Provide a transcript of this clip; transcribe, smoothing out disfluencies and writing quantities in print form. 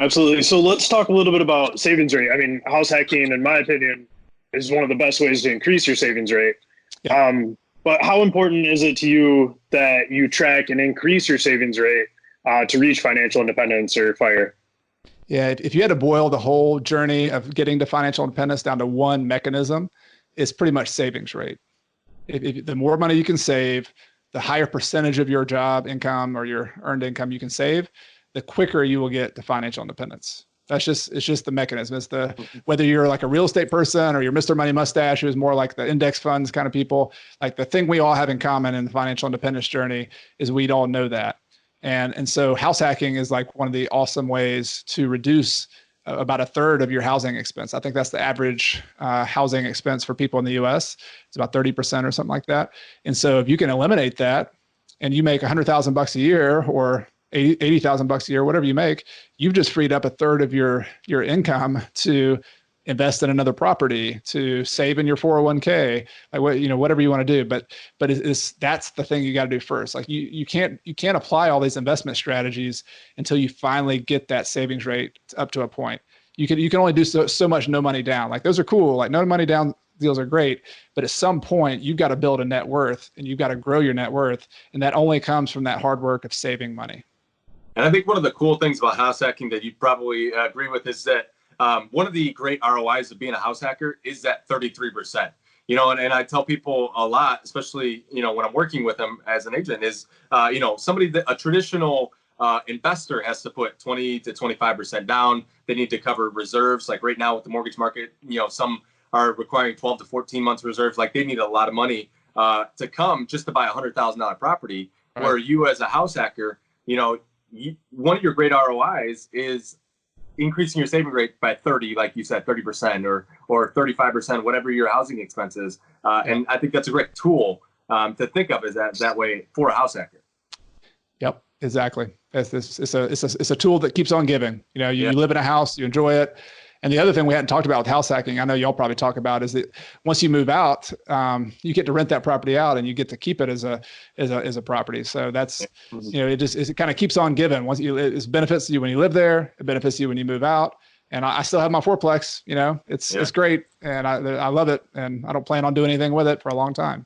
Absolutely. So let's talk a little bit about savings rate. I mean, house hacking, in my opinion, is one of the best ways to increase your savings rate. Yeah. But how important is it to you that you track and increase your savings rate to reach financial independence or FIRE? Yeah, if you had to boil the whole journey of getting to financial independence down to one mechanism, it's pretty much savings rate. If the more money you can save, the higher percentage of your job income or your earned income you can save, the quicker you will get to financial independence. It's just the mechanism. It's the, whether you're like a real estate person or you're Mr. Money Mustache, who's more like the index funds kind of people, like the thing we all have in common in the financial independence journey is we all know that. And so house hacking is like one of the awesome ways to reduce about a third of your housing expense. I think that's the average housing expense for people in the US. It's about 30% or something like that. And so if you can eliminate that and you make $100,000 a year or $80,000 a year, whatever you make, you've just freed up a third of your income to invest in another property, to save in your 401k, like whatever you want to do. But that's the thing you got to do first. Like you can't apply all these investment strategies until you finally get that savings rate up to a point. You can only do so much no money down. Like those are cool. Like no money down deals are great, but at some point you've got to build a net worth and you've got to grow your net worth. And that only comes from that hard work of saving money. And I think one of the cool things about house hacking that you'd probably agree with is that one of the great ROIs of being a house hacker is that 33%. And I tell people a lot, especially, when I'm working with them as an agent is, a traditional investor has to put 20 to 25% down. They need to cover reserves. Like right now with the mortgage market, some are requiring 12 to 14 months reserves. Like they need a lot of money to come just to buy $100,000 property. Right. Where you as a house hacker, one of your great ROIs is increasing your saving rate by 30, like you said, 30% or 35%, whatever your housing expense is. And I think that's a great tool to think of as that way for a house hacker. Yep, exactly. It's a tool that keeps on giving. You live in a house, you enjoy it. And the other thing we hadn't talked about with house hacking, I know y'all probably talk about, is that once you move out, you get to rent that property out and you get to keep it as a property. So that's, it kind of keeps on giving. It benefits you when you live there, it benefits you when you move out. And I still have my fourplex, it's great. And I love it. And I don't plan on doing anything with it for a long time.